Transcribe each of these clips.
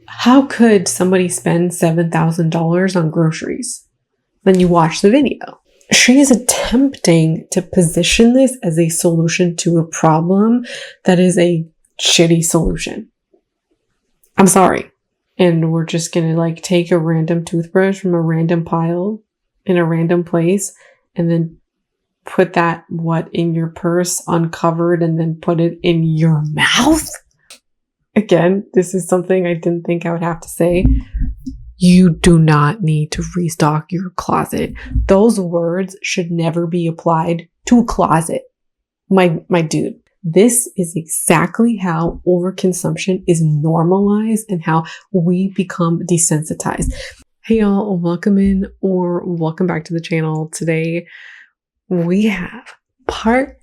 How could somebody spend $7,000 on groceries? Then you watch the video. She is attempting to position this as a solution to a problem that is a shitty solution. I'm sorry. And we're just going to like take a random toothbrush from a random pile in a random place and then put that in your purse uncovered and then put it in your mouth? Again, this is something I didn't think I would have to say. You do not need to restock your closet. Those words should never be applied to a closet. My dude, this is exactly how overconsumption is normalized and how we become desensitized. Hey y'all, welcome in or welcome back to the channel. Today we have part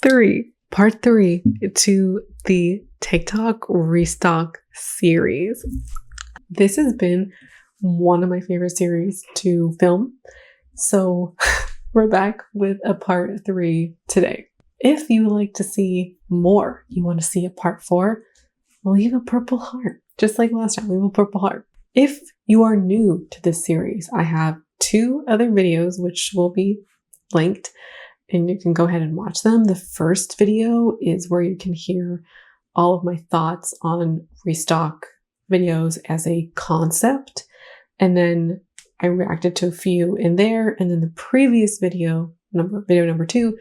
three to the TikTok restock series. This has been one of my favorite series to film. So we're back with a part 3 today. If you would like to see more, you want to see a part 4, leave a purple heart. Just like last time, leave a purple heart. If you are new to this series, I have 2 other videos which will be linked and you can go ahead and watch them. The first video is where you can hear all of my thoughts on restock videos as a concept. And then I reacted to a few in there. And then the previous video number 2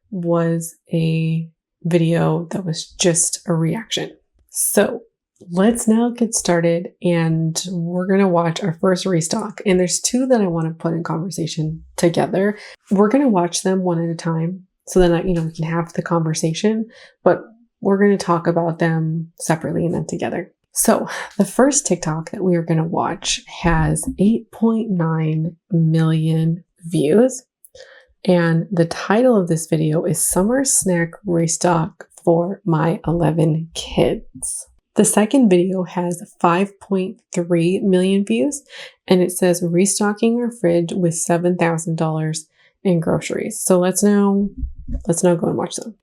was a video that was just a reaction. So let's now get started and we're going to watch our first restock. And there's 2 that I want to put in conversation together. We're going to watch them one at a time so that we can have the conversation, but we're going to talk about them separately and then together. So the first TikTok that we are going to watch has 8.9 million views. And the title of this video is Summer Snack Restock for My 11 Kids. The second video has 5.3 million views and it says restocking our fridge with $7,000 in groceries. So let's now go and watch them.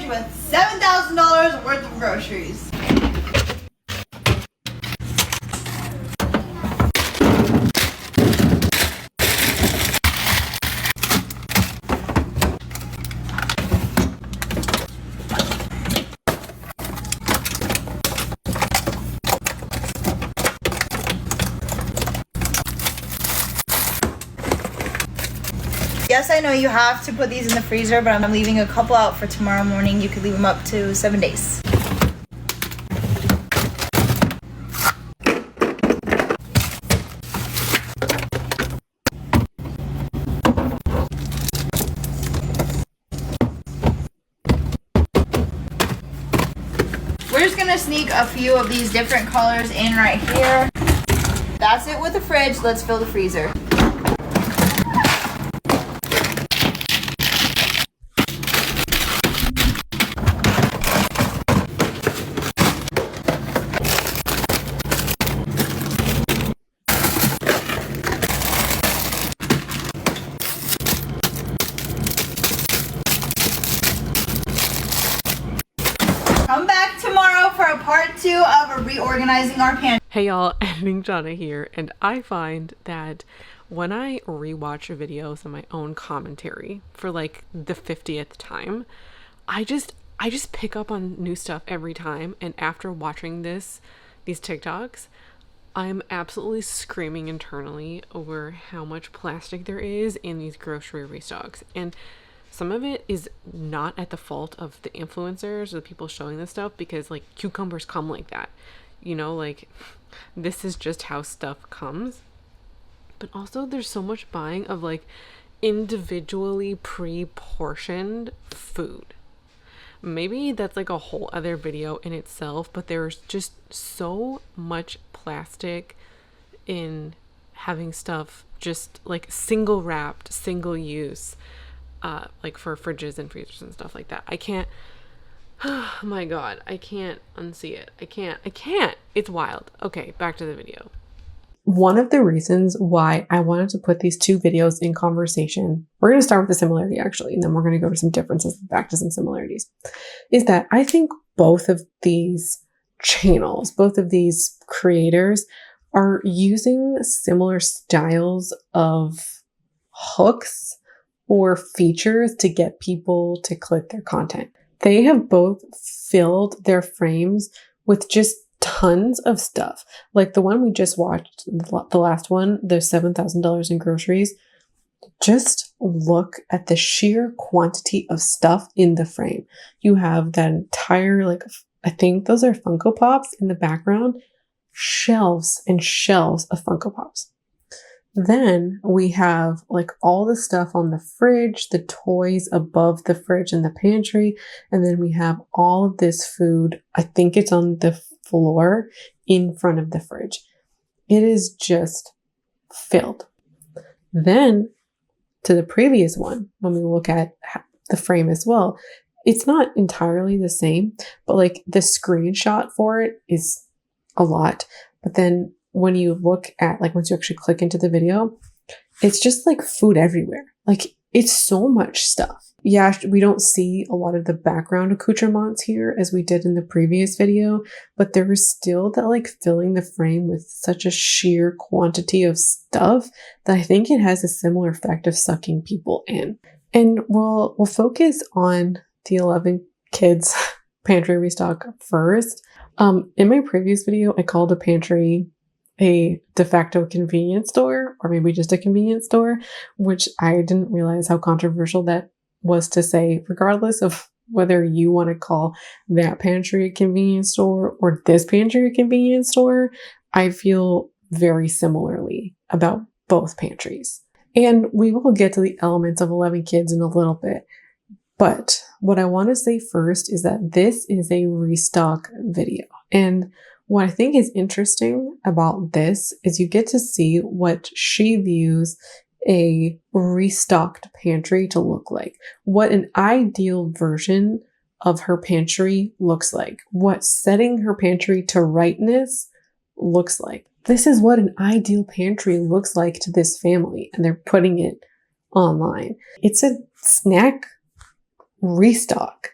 With $7,000 worth of groceries. Yes, I know you have to put these in the freezer, but I'm leaving a couple out for tomorrow morning. You could leave them up to 7 days. We're just gonna sneak a few of these different colors in right here. That's it with the fridge. Let's fill the freezer. Come back tomorrow for a part 2 of reorganizing our pantry. Hey y'all, Editing Jana here, and I find that when I rewatch videos on my own commentary for like the 50th time, I just I just pick up on new stuff every time. And after watching these TikToks, I'm absolutely screaming internally over how much plastic there is in these grocery restocks. And some of it is not at the fault of the influencers or the people showing this stuff, because like cucumbers come like that, like this is just how stuff comes. But also there's so much buying of like individually pre-portioned food. Maybe that's like a whole other video in itself, but there's just so much plastic in having stuff just like single wrapped, single use, like for fridges and freezers and stuff like that. I can't, oh my God, I can't unsee it. I can't. It's wild. Okay, back to the video. One of the reasons why I wanted to put these two videos in conversation, we're going to start with the similarity actually, and then we're going to go to some differences, back to some similarities, is that I think both of these channels, both of these creators are using similar styles of hooks or features to get people to click their content. They have both filled their frames with just tons of stuff. Like the one we just watched, the last one, the $7,000 in groceries. Just look at the sheer quantity of stuff in the frame. You have that entire, like, I think those are Funko Pops in the background. Shelves and shelves of Funko Pops. Then we have like all the stuff on the fridge, the toys above the fridge and the pantry. And then we have all of this food. I think it's on the floor in front of the fridge. It is just filled. Then to the previous one, when we look at the frame as well, it's not entirely the same, but like the screenshot for it is a lot. But then when you look at, like, once you actually click into the video, it's just like food everywhere. Like, it's so much stuff. Yeah, we don't see a lot of the background accoutrements here as we did in the previous video, but there is still that like filling the frame with such a sheer quantity of stuff that I think it has a similar effect of sucking people in. And we'll focus on the 11 kids pantry restock first. In my previous video, I called a pantry a de facto convenience store, or maybe just a convenience store, which I didn't realize how controversial that was to say, regardless of whether you want to call that pantry a convenience store or this pantry a convenience store. I feel very similarly about both pantries. And we will get to the elements of 11 kids in a little bit. But what I want to say first is that this is a restock video. And what I think is interesting about this is you get to see what she views a restocked pantry to look like, what an ideal version of her pantry looks like, what setting her pantry to rightness looks like. This is what an ideal pantry looks like to this family, and they're putting it online. It's a snack restock.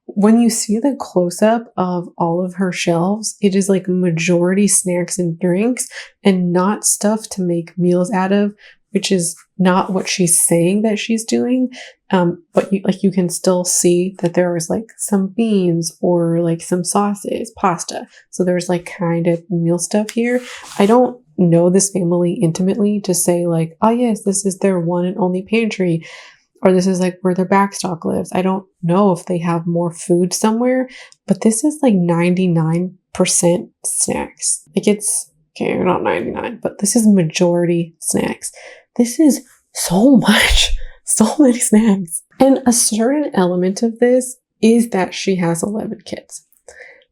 When you see the close-up of all of her shelves, it is like majority snacks and drinks and not stuff to make meals out of, which is not what she's saying that she's doing. But you can still see that there is like some beans or like some sauces, pasta. So there's like kind of meal stuff here. I don't know this family intimately to say like, oh yes, this is their one and only pantry, or this is like where their backstock lives. I don't know if they have more food somewhere, but this is like 99% snacks. Like it's, okay, not 99, but this is majority snacks. This is so much, so many snacks. And a certain element of this is that she has 11 kids.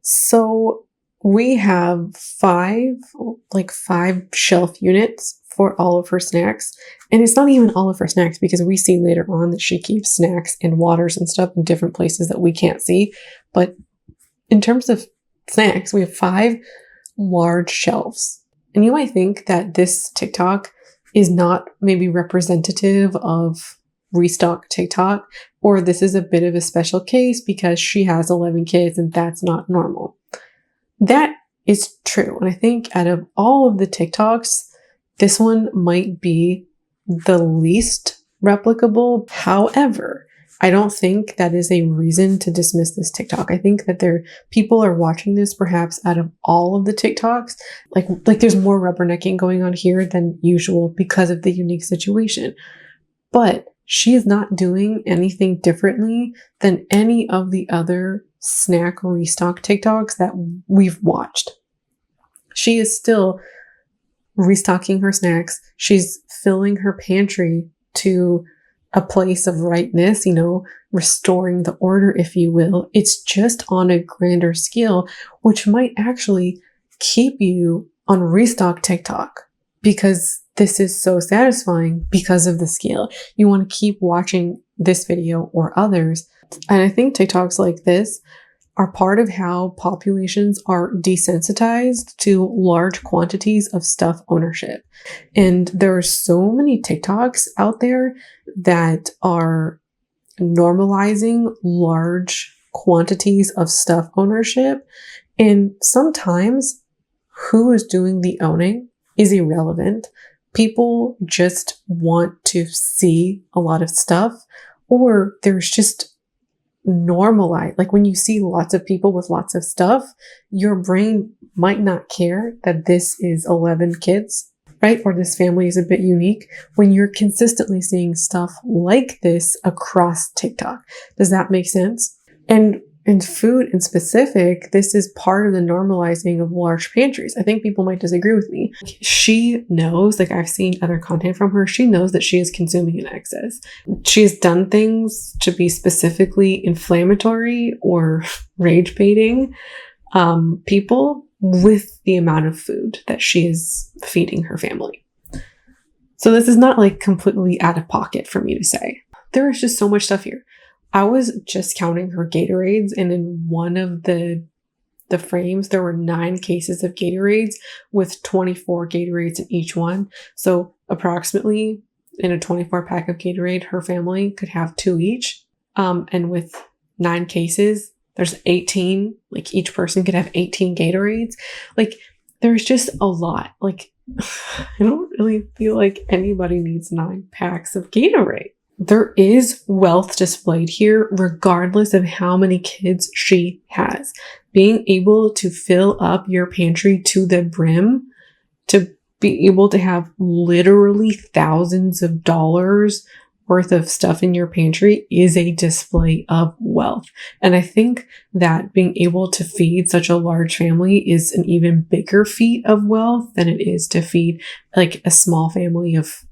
So we have five shelf units for all of her snacks. And it's not even all of her snacks, because we see later on that she keeps snacks and waters and stuff in different places that we can't see. But in terms of snacks, we have 5 large shelves. And you might think that this TikTok is not maybe representative of restock TikTok, or this is a bit of a special case because she has 11 kids and that's not normal. That is true. And I think out of all of the TikToks, this one might be the least replicable. However, I don't think that is a reason to dismiss this TikTok. I think that people are watching this perhaps out of all of the TikToks. Like there's more rubbernecking going on here than usual because of the unique situation. But she is not doing anything differently than any of the other snack restock TikToks that we've watched. She is still restocking her snacks. She's filling her pantry to a place of rightness, restoring the order, if you will. It's just on a grander scale, which might actually keep you on restock TikTok, because this is so satisfying because of the scale. You want to keep watching this video or others. And I think TikToks like this are part of how populations are desensitized to large quantities of stuff ownership. And there are so many TikToks out there that are normalizing large quantities of stuff ownership. And sometimes who is doing the owning is irrelevant. People just want to see a lot of stuff, or there's just normalize. Like when you see lots of people with lots of stuff, your brain might not care that this is 11 kids, right? Or this family is a bit unique when you're consistently seeing stuff like this across TikTok. Does that make sense? And in food in specific, this is part of the normalizing of large pantries. I think people might disagree with me. She knows, like I've seen other content from her, she knows that she is consuming in excess. She has done things to be specifically inflammatory or rage baiting people with the amount of food that she is feeding her family. So this is not like completely out of pocket for me to say. There is just so much stuff here. I was just counting her Gatorades, and in one of the frames, there were 9 cases of Gatorades with 24 Gatorades in each one. So approximately in a 24 pack of Gatorade, her family could have 2 each. And with 9 cases, there's 18, like each person could have 18 Gatorades. Like there's just a lot. Like I don't really feel like anybody needs 9 packs of Gatorade. There is wealth displayed here, regardless of how many kids she has. Being able to fill up your pantry to the brim, to be able to have literally thousands of dollars worth of stuff in your pantry is a display of wealth. And I think that being able to feed such a large family is an even bigger feat of wealth than it is to feed like a small family of,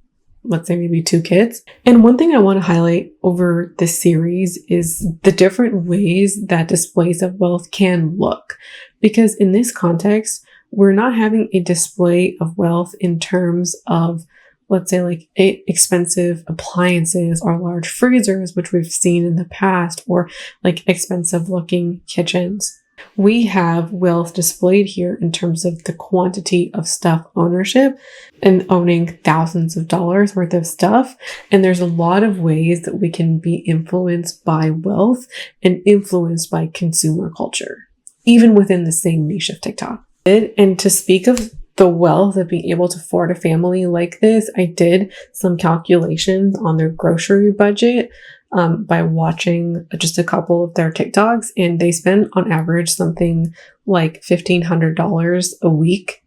let's say, maybe 2 kids. And one thing I want to highlight over this series is the different ways that displays of wealth can look. Because in this context, we're not having a display of wealth in terms of, let's say, like expensive appliances or large freezers, which we've seen in the past, or like expensive looking kitchens. We have wealth displayed here in terms of the quantity of stuff ownership and owning thousands of dollars worth of stuff. And there's a lot of ways that we can be influenced by wealth and influenced by consumer culture, even within the same niche of TikTok. And to speak of the wealth of being able to afford a family like this, I did some calculations on their grocery budget by watching just a couple of their TikToks, and they spend on average something like $1,500 a week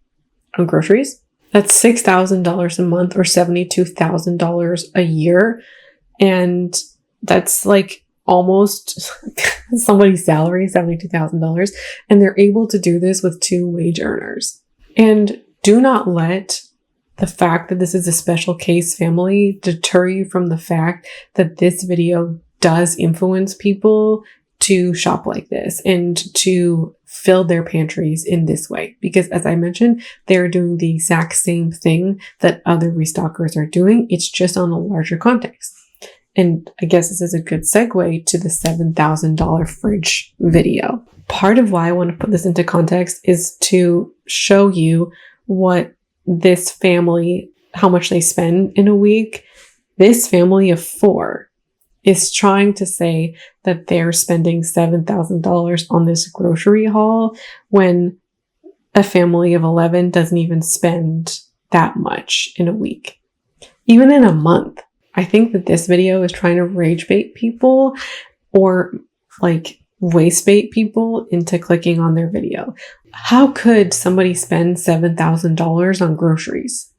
on groceries. That's $6,000 a month or $72,000 a year. And that's like almost somebody's salary, $72,000. And they're able to do this with 2 wage earners. And do not let the fact that this is a special case family deter you from the fact that this video does influence people to shop like this and to fill their pantries in this way. Because as I mentioned, they're doing the exact same thing that other restockers are doing. It's just on a larger context. And I guess this is a good segue to the $7,000 fridge video. Part of why I want to put this into context is to show you what this family, how much they spend in a week. This family of 4 is trying to say that they're spending $7,000 on this grocery haul when a family of 11 doesn't even spend that much in a week, even in a month. I think that this video is trying to rage bait people or like waste bait people into clicking on their video. How could somebody spend $7,000 on groceries?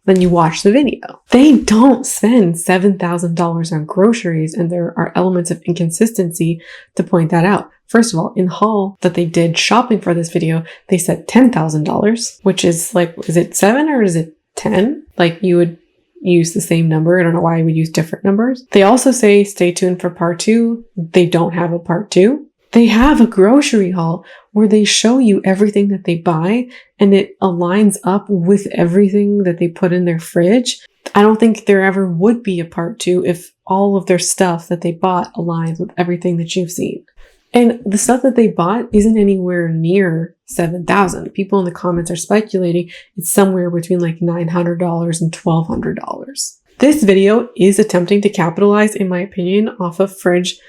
Then you watch the video. They don't spend $7,000 on groceries, and there are elements of inconsistency to point that out. First of all, in the haul that they did shopping for this video, they said $10,000, which is like, is it 7 or is it 10? Like you would use the same number. I don't know why I would use different numbers. They also say stay tuned for part 2. They don't have a part 2. They have a grocery haul where they show you everything that they buy and it aligns up with everything that they put in their fridge. I don't think there ever would be a part 2 if all of their stuff that they bought aligns with everything that you've seen. And the stuff that they bought isn't anywhere near $7,000. People in the comments are speculating it's somewhere between like $900 and $1,200. This video is attempting to capitalize, in my opinion, off of fridge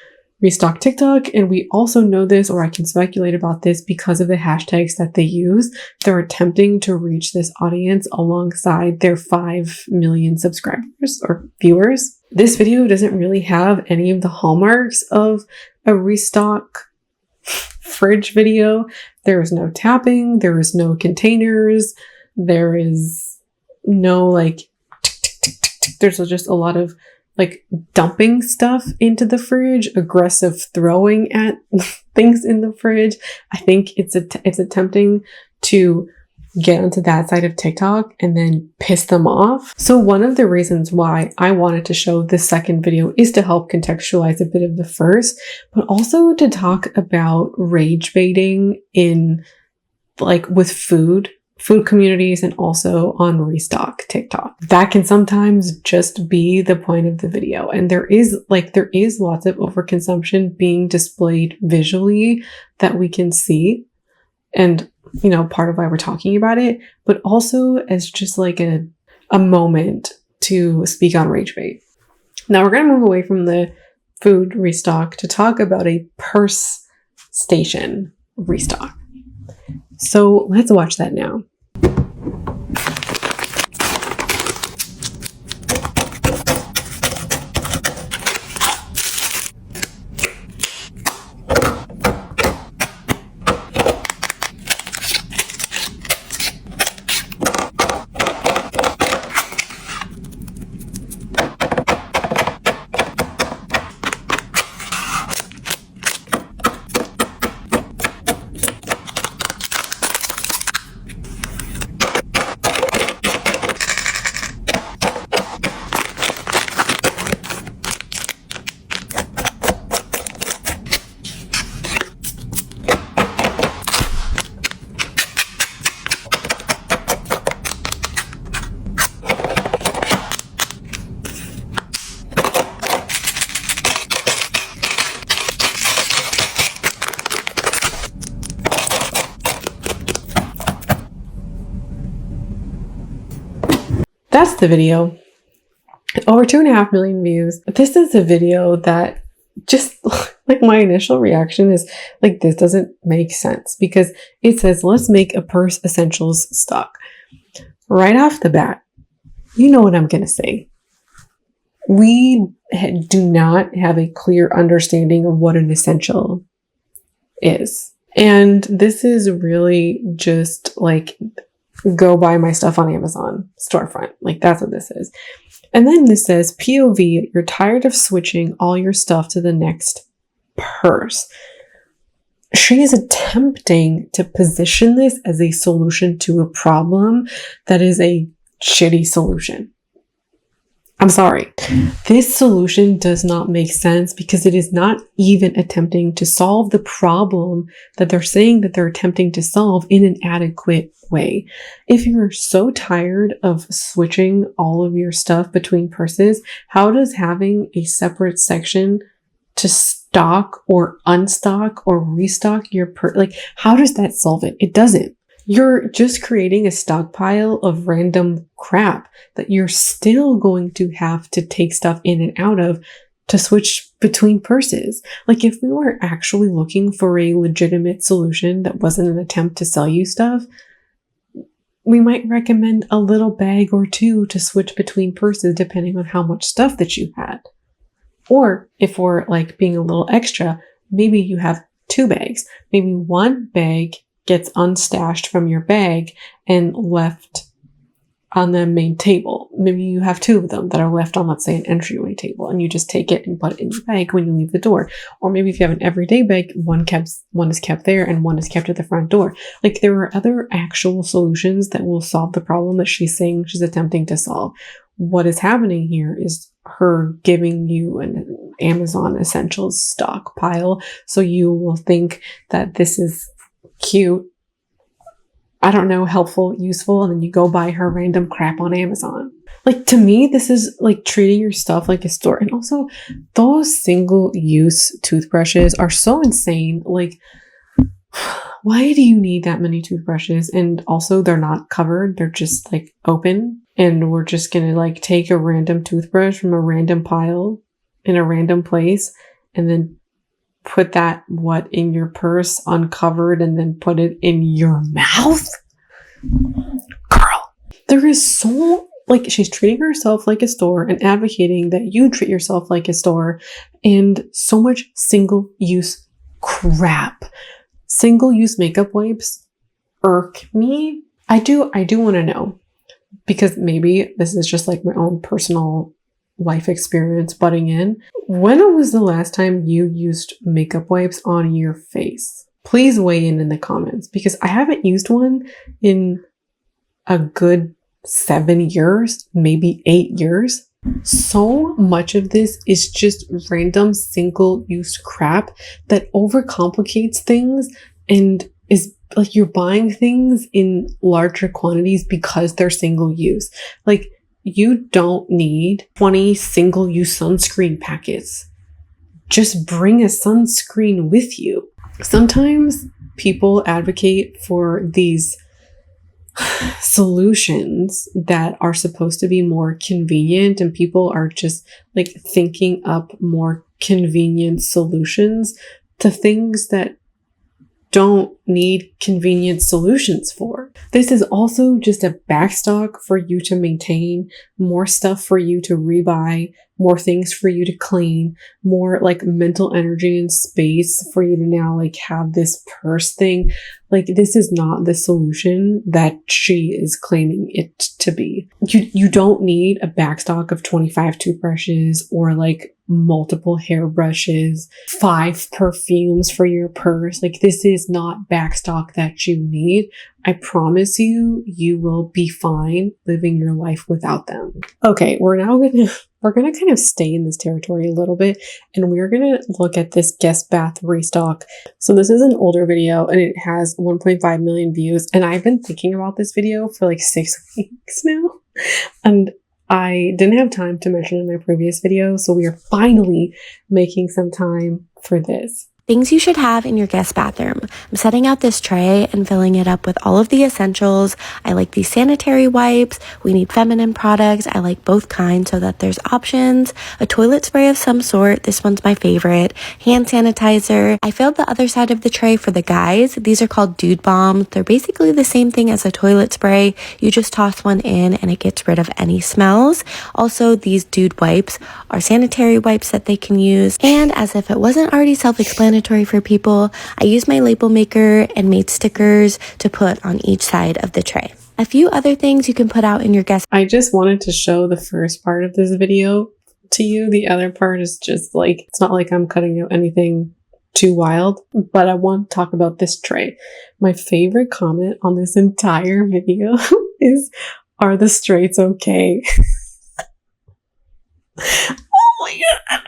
restock TikTok, and we also know this, or I can speculate about this, because of the hashtags that they use. They're attempting to reach this audience alongside their 5 million subscribers or viewers. This video doesn't really have any of the hallmarks of a restock fridge video. There is no tapping, there is no containers, there is no like there's just a lot of like dumping stuff into the fridge, aggressive throwing at things in the fridge. I think it's attempting to get onto that side of TikTok and then piss them off. So one of the reasons why I wanted to show this second video is to help contextualize a bit of the first, but also to talk about rage baiting in like with food communities and also on restock TikTok. That can sometimes just be the point of the video. And there is lots of overconsumption being displayed visually that we can see. And, you know, part of why we're talking about it, but also as just like a moment to speak on rage bait. Now we're going to move away from the food restock to talk about a purse station restock. So let's watch that now. That's the video. Over 2.5 million views. This is a video that just like my initial reaction is like, this doesn't make sense because it says, let's make a purse essentials stock. Right off the bat, you know what I'm going to say. We do not have a clear understanding of what an essential is. And this is really just like, go buy my stuff on Amazon storefront. Like that's what this is. And then this says POV, you're tired of switching all your stuff to the next purse. She is attempting to position this as a solution to a problem that is a shitty solution. I'm sorry. This solution does not make sense because it is not even attempting to solve the problem that they're saying that they're attempting to solve in an adequate way. If you're so tired of switching all of your stuff between purses, how does having a separate section to stock or unstock or restock your purse, like how does that solve it? It doesn't. You're just creating a stockpile of random crap that you're still going to have to take stuff in and out of to switch between purses. Like if we were actually looking for a legitimate solution that wasn't an attempt to sell you stuff, we might recommend a little bag or two to switch between purses depending on how much stuff that you had. Or if we're like being a little extra, maybe you have 2 bags. Maybe one bag gets unstashed from your bag and left on the main table. Maybe you have 2 of them that are left on, let's say, an entryway table, and you just take it and put it in your bag when you leave the door. Or maybe if you have an everyday bag, one is kept there and one is kept at the front door. Like, there are other actual solutions that will solve the problem that she's saying she's attempting to solve. What is happening here is her giving you an Amazon Essentials stockpile, so you will think that this is cute, I don't know, helpful, useful, and then you go buy her random crap on Amazon. Like, to me, this is like treating your stuff like a store. And also, those single-use toothbrushes are so insane. Like, why do you need that many toothbrushes? And also, they're not covered. They're just like open. And we're just gonna like take a random toothbrush from a random pile in a random place and then put that in your purse uncovered and then put it in your mouth? Girl, there is so, like, she's treating herself like a store and advocating that you treat yourself like a store, and so much single-use crap. Single-use makeup wipes irk me. I do want to know, because maybe this is just like my own personal life experience butting in. When was the last time you used makeup wipes on your face? Please weigh in the comments, because I haven't used one in a good 7 years, maybe 8 years. So much of this is just random single-use crap that overcomplicates things and is like you're buying things in larger quantities because they're single-use. Like, you don't need 20 single-use sunscreen packets. Just bring a sunscreen with you. Sometimes people advocate for these solutions that are supposed to be more convenient, and people are just like thinking up more convenient solutions to things that don't need convenient solutions for. This is also just a backstock for you to maintain, more stuff for you to rebuy, more things for you to clean, more like mental energy and space for you to now like have this purse thing. Like, this is not the solution that she is claiming it to be. You don't need a backstock of 25 toothbrushes or like multiple hairbrushes, 5 perfumes for your purse. Like, this is not backstock that you need. I promise you, you will be fine living your life without them. Okay, we're gonna kind of stay in this territory a little bit, and we're gonna look at this guest bath restock. So this is an older video and it has 1.5 million views, and I've been thinking about this video for like 6 weeks now, and I didn't have time to mention in my previous video, so we are finally making some time for this. Things you should have in your guest bathroom. I'm setting out this tray and filling it up with all of the essentials. I like these sanitary wipes. We need feminine products. I like both kinds so that there's options. A toilet spray of some sort. This one's my favorite. Hand sanitizer. I filled the other side of the tray for the guys. These are called Dude Bombs. They're basically the same thing as a toilet spray. You just toss one in and it gets rid of any smells. Also, these Dude wipes are sanitary wipes that they can use. And as if it wasn't already self-explanatory for people, I used my label maker and made stickers to put on each side of the tray. A few other things you can put out in your guest. I just wanted to show the first part of this video to you. The other part is just like, it's not like I'm cutting out anything too wild, but I want to talk about this tray. My favorite comment on this entire video is, "Are the straights okay?" Oh my god.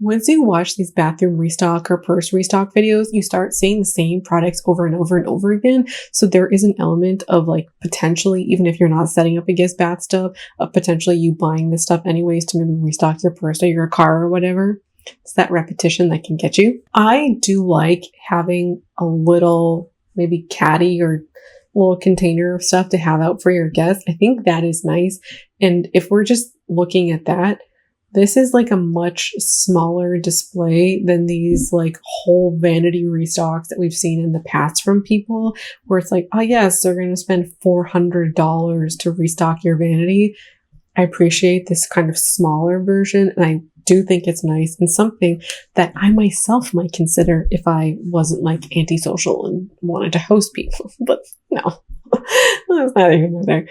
Once you watch these bathroom restock or purse restock videos, you start seeing the same products over and over and over again. So there is an element of like potentially, even if you're not setting up a guest bath stuff, of potentially you buying this stuff anyways to maybe restock your purse or your car or whatever. It's that repetition that can get you. I do like having a little maybe caddy or little container of stuff to have out for your guests. I think that is nice. And if we're just looking at that, this is like a much smaller display than these like whole vanity restocks that we've seen in the past from people, where it's like, oh yes, they're going to spend $400 to restock your vanity. I appreciate this kind of smaller version, and I do think it's nice and something that I myself might consider if I wasn't like antisocial and wanted to host people. But no, that's not even there.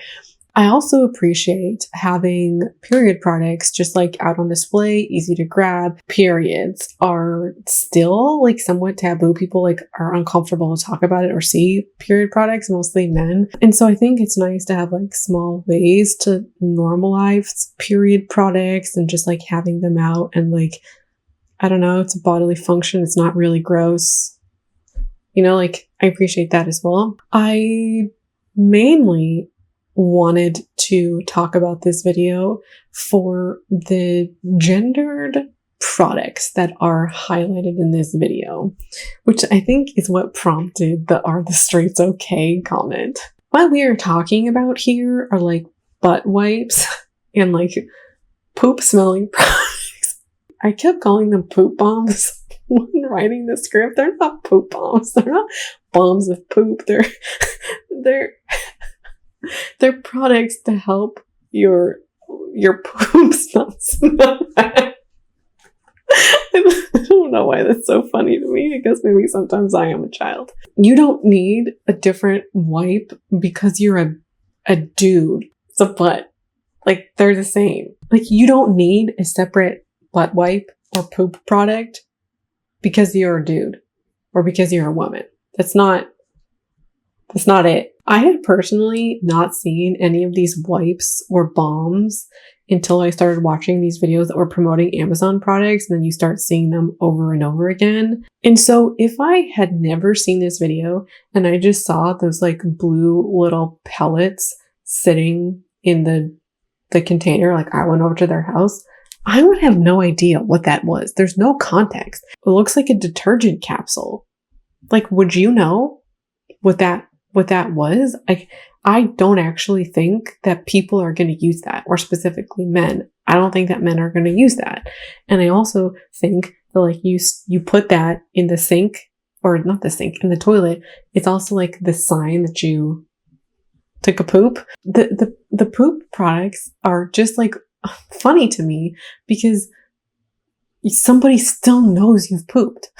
I also appreciate having period products just like out on display, easy to grab. Periods are still like somewhat taboo. People like are uncomfortable to talk about it or see period products, mostly men. And so I think it's nice to have like small ways to normalize period products and just like having them out and like, I don't know, it's a bodily function. It's not really gross. You know, like I appreciate that as well. I mainly wanted to talk about this video for the gendered products that are highlighted in this video, which I think is what prompted the "Are the Straights okay?" comment. What we are talking about here are like butt wipes and like poop smelling products. I kept calling them poop bombs when writing the script. They're not poop bombs. They're not bombs of poop. They're products to help your poops not smell bad. I don't know why that's so funny to me. I guess maybe sometimes I am a child. You don't need a different wipe because you're a dude. It's a butt. Like, they're the same. Like, you don't need a separate butt wipe or poop product because you're a dude or because you're a woman. That's not it. I had personally not seen any of these wipes or bombs until I started watching these videos that were promoting Amazon products, and then you start seeing them over and over again. And so if I had never seen this video and I just saw those like blue little pellets sitting in the container, like I went over to their house, I would have no idea what that was. There's no context. It looks like a detergent capsule. Like, would you know what that was? I don't actually think that people are going to use that, or specifically men. I don't think that men are going to use that. And I also think that like you put that in the sink, or not the sink, in the toilet. It's also like the sign that you took a poop. The poop products are just like funny to me because somebody still knows you've pooped.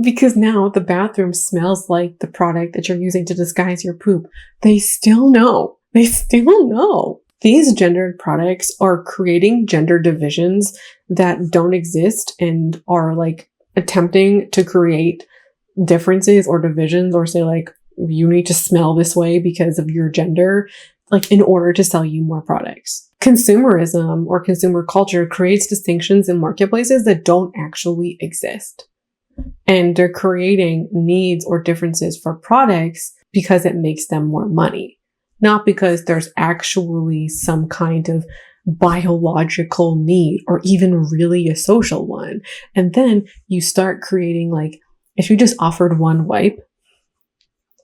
Because now the bathroom smells like the product that you're using to disguise your poop. They still know. They still know. These gendered products are creating gender divisions that don't exist and are like attempting to create differences or divisions, or say like, you need to smell this way because of your gender, like in order to sell you more products. Consumerism or consumer culture creates distinctions in marketplaces that don't actually exist. And they're creating needs or differences for products because it makes them more money, not because there's actually some kind of biological need or even really a social one. And then you start creating, like, if you just offered one wipe,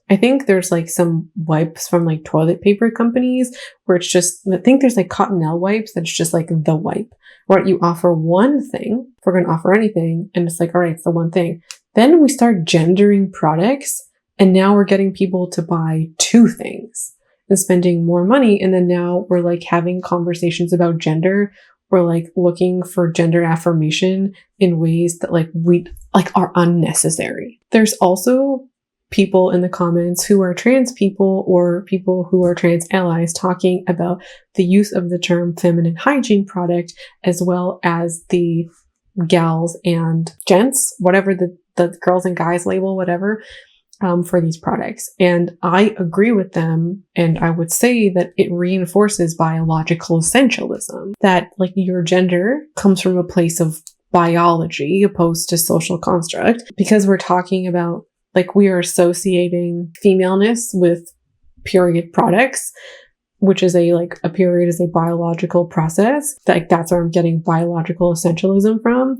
I think there's like some wipes from like toilet paper companies where it's just, I think there's like Cottonelle wipes that's just like the wipe, where you offer one thing, if we're going to offer anything, and it's like, all right, it's the one thing. Then we start gendering products, and now we're getting people to buy two things and spending more money. And then now we're like having conversations about gender. We're like looking for gender affirmation in ways that like we like are unnecessary. There's also people in the comments who are trans people or people who are trans allies talking about the use of the term feminine hygiene product, as well as the gals and gents, whatever the girls and guys label, whatever, for these products. And I agree with them. And I would say that it reinforces biological essentialism, that like your gender comes from a place of biology opposed to social construct, because we're talking about like we are associating femaleness with period products, which is a period is a biological process. Like that's where I'm getting biological essentialism from.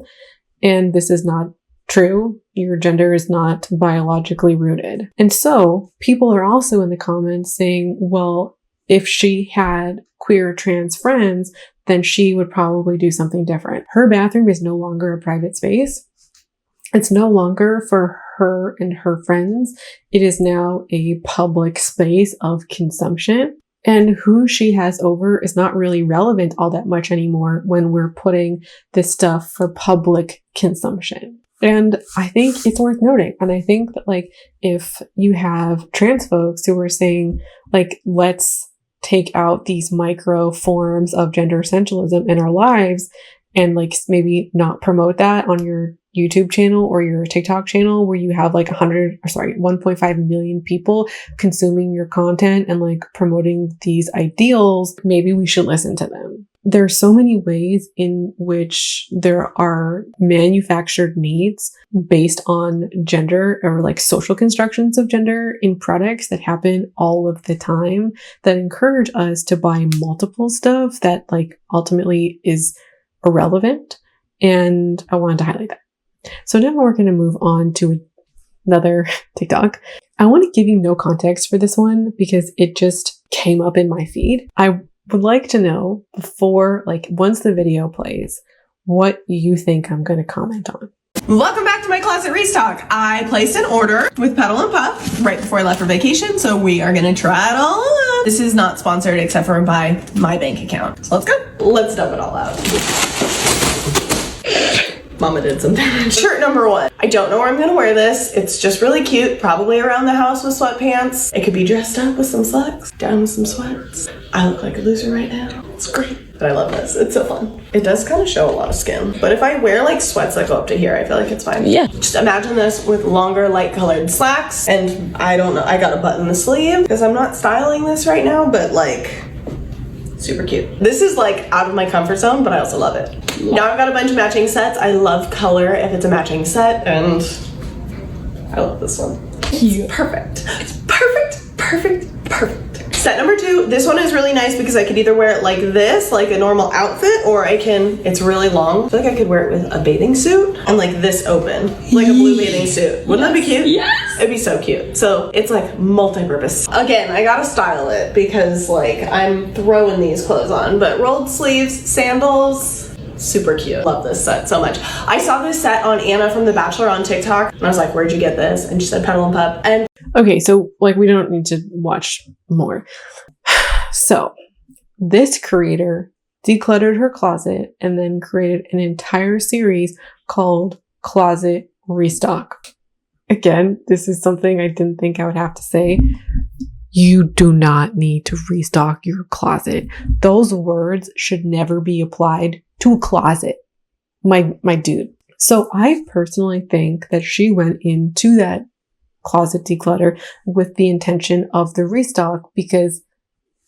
And this is not true. Your gender is not biologically rooted. And so people are also in the comments saying, well, if she had queer trans friends, then she would probably do something different. Her bathroom is no longer a private space. It's no longer for her and her friends. It is now a public space of consumption. And who she has over is not really relevant all that much anymore when we're putting this stuff for public consumption. And I think it's worth noting. And I think that like, if you have trans folks who are saying like, let's take out these micro forms of gender essentialism in our lives and like maybe not promote that on your YouTube channel or your TikTok channel where you have like 1.5 million people consuming your content and like promoting these ideals, maybe we should listen to them. There are so many ways in which there are manufactured needs based on gender or like social constructions of gender in products that happen all of the time that encourage us to buy multiple stuff that like ultimately is irrelevant. And I wanted to highlight that. So now we're going to move on to another TikTok. I want to give you no context for this one because it just came up in my feed. I would like to know before, like once the video plays, what you think I'm going to comment on. Welcome back to my closet restock. I placed an order with Petal and Puff right before I left for vacation, so we are going to try it all out. This is not sponsored except for by my bank account. So let's go. Let's dump it all out. Mama did some damage. Shirt number 1. I don't know where I'm gonna wear this. It's just really cute. Probably around the house with sweatpants. It could be dressed up with some slacks, down with some sweats. I look like a loser right now. It's great. But I love this. It's so fun. It does kind of show a lot of skin. But if I wear like sweats that go up to here, I feel like it's fine. Yeah. Just imagine this with longer light colored slacks. And I don't know, I got a button the sleeve because I'm not styling this right now, but like, super cute. This is like out of my comfort zone, but I also love it. Now I've got a bunch of matching sets. I love color if it's a matching set, and I love this one. It's perfect. It's perfect, perfect, perfect. Set number 2, this one is really nice because I could either wear it like this, like a normal outfit, or it's really long. I feel like I could wear it with a bathing suit and like this open, like a blue bathing suit. Wouldn't that be cute? Yes. It'd be so cute. So it's like multi-purpose. Again, I gotta style it because like I'm throwing these clothes on, but rolled sleeves, sandals, super cute. Love this set so much. I saw this set on Anna from The Bachelor on TikTok and I was like, where'd you get this? And she said Petal and Pup. And okay, so like we don't need to watch more. So this creator decluttered her closet and then created an entire series called Closet Restock. Again, this is something I didn't think I would have to say. You do not need to restock your closet. Those words should never be applied to a closet, my dude. So I personally think that she went into that closet declutter with the intention of the restock because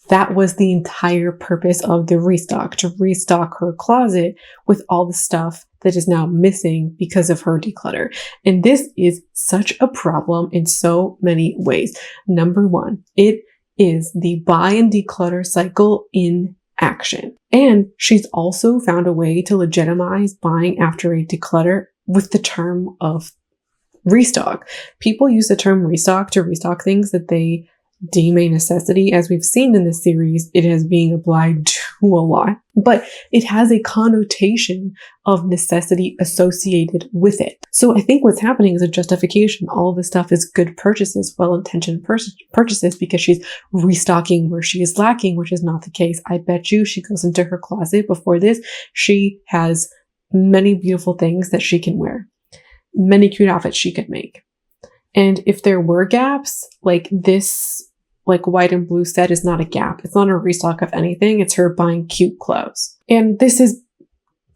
that was the entire purpose of the restock, to restock her closet with all the stuff that is now missing because of her declutter. And this is such a problem in so many ways. Number 1, it is the buy and declutter cycle in action. And she's also found a way to legitimize buying after a declutter with the term of restock. People use the term restock to restock things that they deem a necessity. As we've seen in this series, it is being applied to a lot, but it has a connotation of necessity associated with it. So I think what's happening is a justification. All of this stuff is good purchases, well-intentioned purchases because she's restocking where she is lacking, which is not the case. I bet you she goes into her closet before this. She has many beautiful things that she can wear, many cute outfits she could make. And if there were gaps, like this, like white and blue set is not a gap. It's not a restock of anything. It's her buying cute clothes. And this is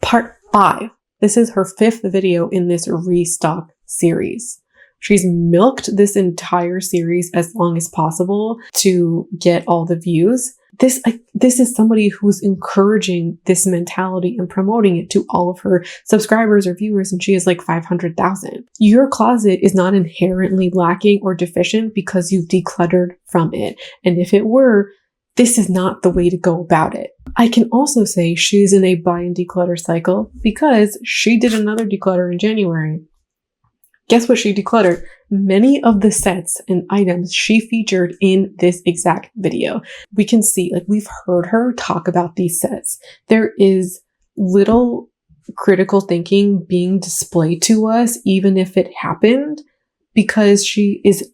part 5. This is her 5th video in this restock series. She's milked this entire series as long as possible to get all the views. This is somebody who's encouraging this mentality and promoting it to all of her subscribers or viewers, and she has like 500,000. Your closet is not inherently lacking or deficient because you've decluttered from it. And if it were, this is not the way to go about it. I can also say she's in a buy and declutter cycle because she did another declutter in January. Guess what she decluttered? Many of the sets and items she featured in this exact video. We can see, like, we've heard her talk about these sets. There is little critical thinking being displayed to us, even if it happened, because she is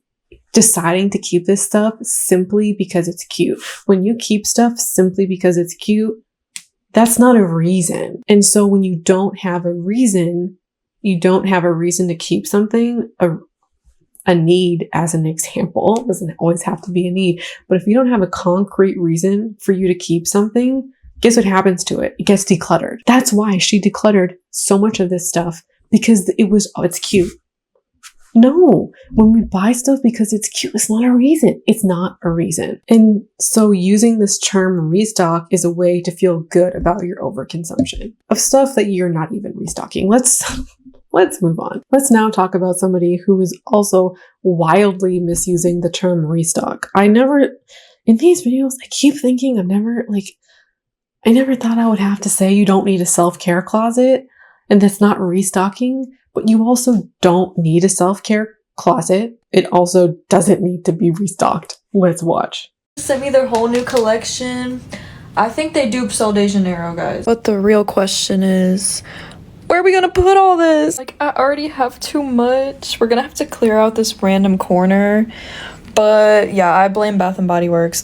deciding to keep this stuff simply because it's cute. When you keep stuff simply because it's cute, that's not a reason. And so when you don't have a reason to keep something, a need as an example, doesn't always have to be a need, but if you don't have a concrete reason for you to keep something, guess what happens to it? It gets decluttered. That's why she decluttered so much of this stuff, because it's cute. No, when we buy stuff because it's cute, it's not a reason. It's not a reason. And so using this term restock is a way to feel good about your overconsumption of stuff that you're not even restocking. Let's move on. Let's now talk about somebody who is also wildly misusing the term restock. In these videos, I keep thinking I never thought I would have to say you don't need a self-care closet, and that's not restocking. But you also don't need a self-care closet. It also doesn't need to be restocked. Let's watch. Sent me their whole new collection. I think they dupe Sol de Janeiro, guys. But the real question is, where are we gonna put all this? Like, I already have too much. We're gonna have to clear out this random corner. But yeah, I blame Bath and Body Works.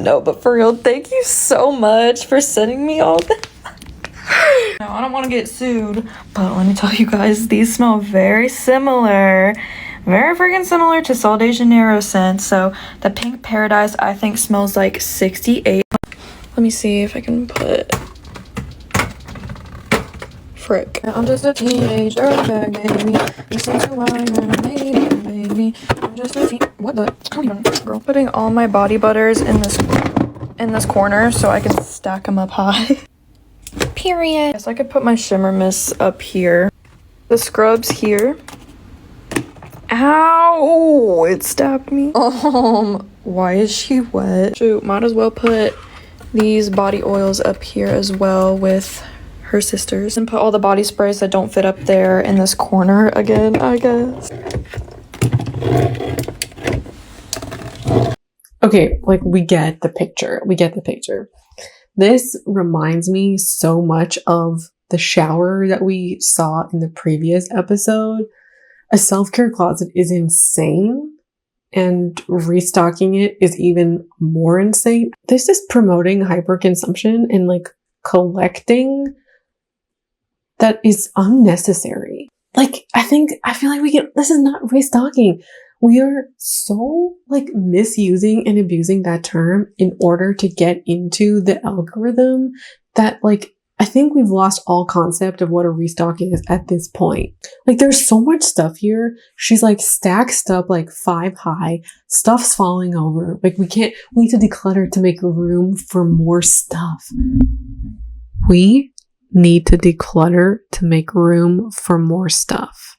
No, but for real, thank you so much for sending me all this. No, I don't want to get sued, but let me tell you guys, these smell very similar. Very freaking similar to Sol de Janeiro scent. So the Pink Paradise, I think, smells like 68. Let me see if I can put... Frick. I'm just a teenage dirtbag, baby. Listen to why I'm baby. I'm just a what the? I don't even know, girl. Putting all my body butters in this corner so I can stack them up high. Period. Guess I could put my shimmer mist up here. The scrubs here. Ow! It stabbed me. Why is she wet? Shoot, might as well put these body oils up here as well with her sisters. And put all the body sprays that don't fit up there in this corner again, I guess. Okay, like, we get the picture. This reminds me so much of the shower that we saw in the previous episode. A self-care closet is insane, and restocking it is even more insane. This is promoting hyperconsumption and like collecting that is unnecessary. Like, I feel like this is not restocking. We are so like misusing and abusing that term in order to get into the algorithm that, like, I think we've lost all concept of what a restock is at this point. Like, there's so much stuff here. She's like stacked up like 5 high. Stuff's falling over. Like, we need to declutter to make room for more stuff. We need to declutter to make room for more stuff.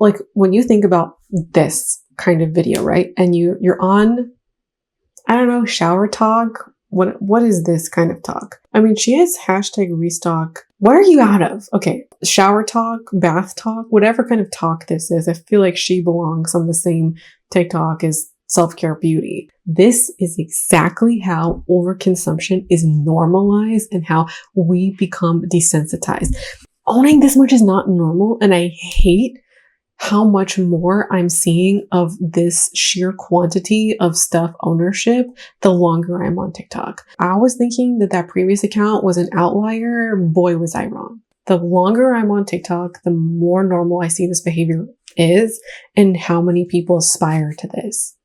Like, when you think about this kind of video, right? And you're on, I don't know, shower talk. What is this kind of talk? I mean, she has hashtag restock. What are you out of? Okay, shower talk, bath talk, whatever kind of talk this is. I feel like she belongs on the same TikTok as self-care beauty. This is exactly how overconsumption is normalized and how we become desensitized. Owning this much is not normal, and I hate how much more I'm seeing of this sheer quantity of stuff ownership the longer I'm on TikTok. I was thinking that previous account was an outlier. Boy, was I wrong. The longer I'm on TikTok, the more normal I see this behavior is, and how many people aspire to this.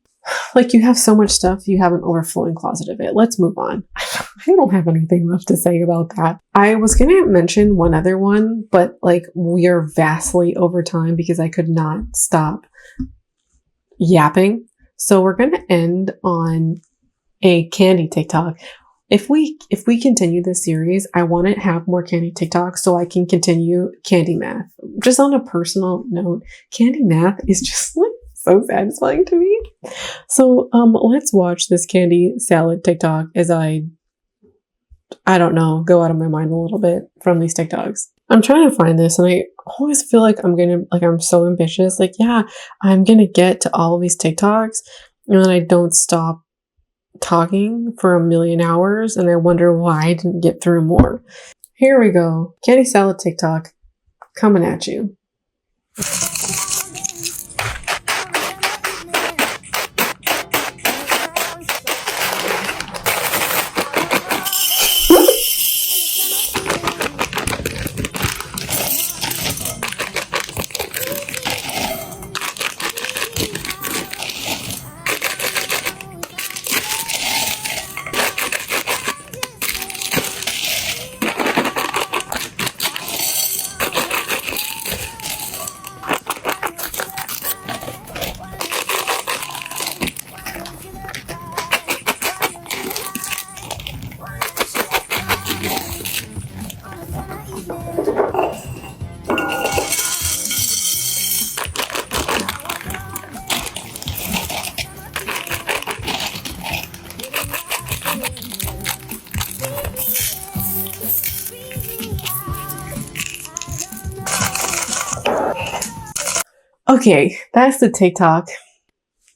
Like, you have so much stuff, you have an overflowing closet of it. Let's move on. I don't have anything left to say about that. I was going to mention one other one, but like, we are vastly over time because I could not stop yapping. So we're going to end on a candy TikTok. If we continue this series, I want to have more candy TikToks so I can continue candy math. Just on a personal note, candy math is just like so satisfying to me. So let's watch this candy salad TikTok as I I don't know, go out of my mind a little bit from these TikToks. I'm trying to find this and I always feel like I'm so ambitious. Like, yeah, I'm gonna get to all of these TikToks and then I don't stop talking for a million hours and I wonder why I didn't get through more. Here we go. Candy salad TikTok coming at you. Okay, that's the TikTok.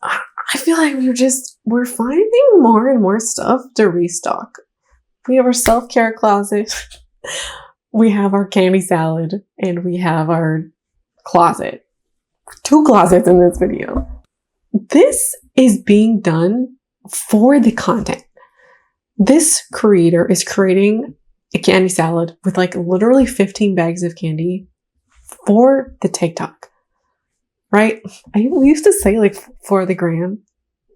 I feel like we're finding more and more stuff to restock. We have our self-care closet, we have our candy salad, and we have our closet. 2 closets in this video. This is being done for the content. This creator is creating a candy salad with like literally 15 bags of candy for the TikTok. Right? We used to say like for the gram,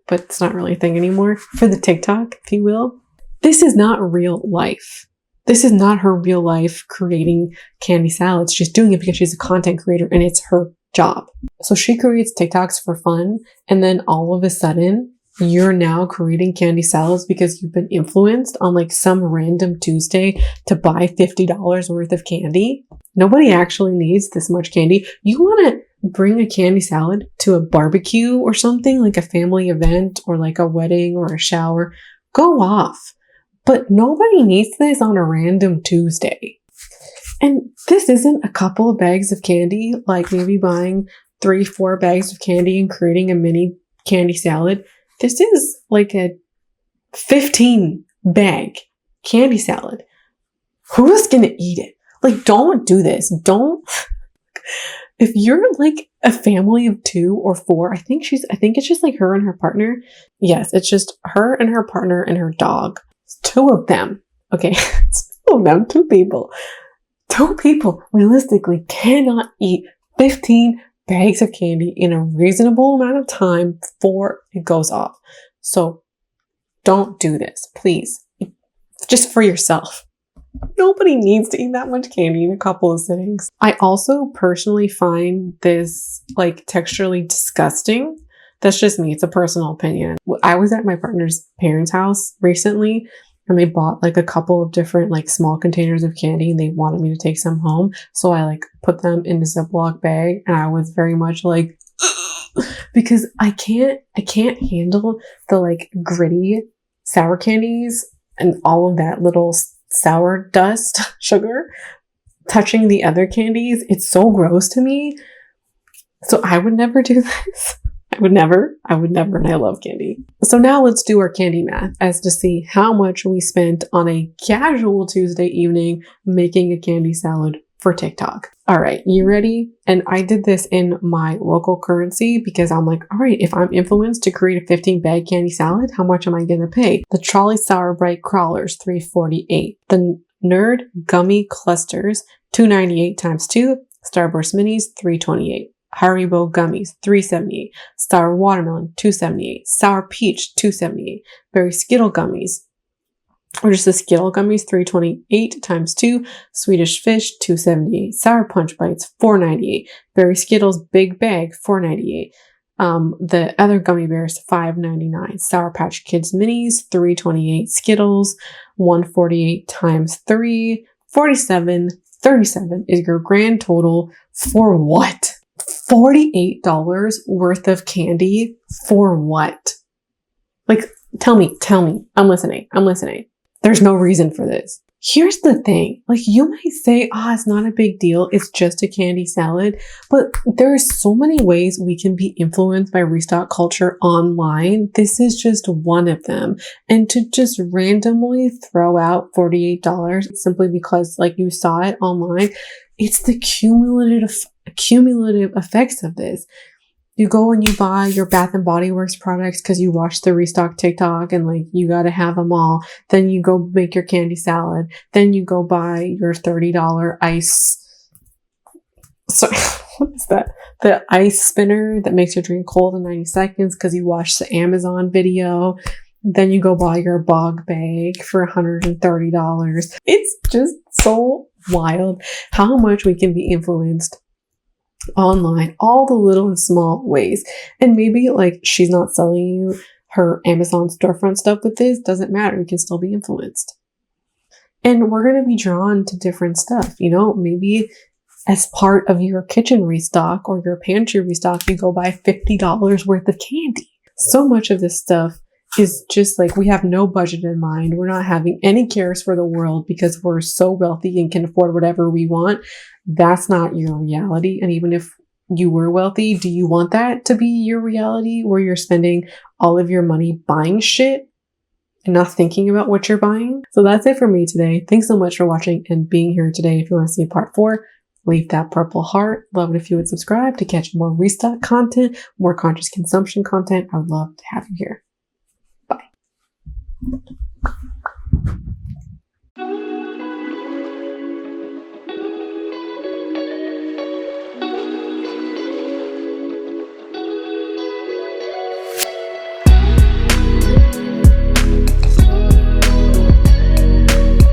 but it's not really a thing anymore. For the TikTok, if you will. This is not real life. This is not her real life creating candy salads. She's doing it because she's a content creator and it's her job. So she creates TikToks for fun. And then all of a sudden, you're now creating candy salads because you've been influenced on like some random Tuesday to buy $50 worth of candy. Nobody actually needs this much candy. You want to bring a candy salad to a barbecue or something, like a family event or like a wedding or a shower, go off. But nobody needs this on a random Tuesday. And this isn't a couple of bags of candy, like maybe buying 3-4 bags of candy and creating a mini candy salad. This is like a 15 bag candy salad. Who's gonna eat it? Like, don't do this. Don't. If you're like a family of 2 or 4, I think it's just like her and her partner. Yes, it's just her and her partner and her dog. It's 2 of them. Okay. It's 2 of them, 2 people. 2 people realistically cannot eat 15 bags of candy in a reasonable amount of time before it goes off. So don't do this, please. Just for yourself. Nobody needs to eat that much candy in a couple of sittings. I also personally find this like texturally disgusting. That's just me. It's a personal opinion. I was at my partner's parents' house recently and they bought like a couple of different like small containers of candy and they wanted me to take some home. So I like put them in a Ziploc bag and I was very much like, because I can't handle the like gritty sour candies and all of that little sour dust, sugar, touching the other candies. It's so gross to me. So I would never do this. I would never, and I love candy. So now let's do our candy math as to see how much we spent on a casual Tuesday evening making a candy salad for TikTok. All right, you ready? And I did this in my local currency because I'm like, all right, if I'm influenced to create a 15 bag candy salad, how much am I going to pay? The Trolley Sour Bright Crawlers, $3.48. The Nerd Gummy Clusters, $2.98 times 2. Starburst Minis, $3.28. Haribo Gummies, $3.78. Sour Watermelon, $2.78. Sour Peach, $2.78. Berry Skittle Gummies, or just the Skittle Gummies, $3.28 times 2. Swedish Fish, $2.78. Sour Punch Bites, $4.98. Berry Skittles Big Bag, $4.98. The other gummy bears, $5.99. Sour Patch Kids Minis, $3.28. Skittles, $1.48 times 3. $47.37 is your grand total for what? $48 worth of candy for what? Like, tell me. I'm listening. There's no reason for this. Here's the thing, like you might say, it's not a big deal. It's just a candy salad. But there are so many ways we can be influenced by restock culture online. This is just one of them. And to just randomly throw out $48 simply because like you saw it online, it's the cumulative effects of this. You go and you buy your Bath and Body Works products because you watched the restock TikTok and like you got to have them all. Then you go make your candy salad. Then you go buy your $30 ice. Sorry, what is that? The ice spinner that makes your drink cold in 90 seconds because you watched the Amazon video. Then you go buy your bog bag for $130. It's just so wild how much we can be influenced online, all the little and small ways. And maybe like she's not selling you her Amazon storefront stuff with this, doesn't matter. You can still be influenced. And we're going to be drawn to different stuff. You know, maybe as part of your kitchen restock or your pantry restock, you go buy $50 worth of candy. So much of this stuff is just like we have no budget in mind. We're not having any cares for the world because we're so wealthy and can afford whatever we want. That's not your reality. And even if you were wealthy, do you want that to be your reality where you're spending all of your money buying shit and not thinking about what you're buying? So that's it for me today. Thanks so much for watching and being here today. If you want to see part 4, leave that purple heart. Love it if you would subscribe to catch more restock content, more conscious consumption content. I would love to have you here. Bye.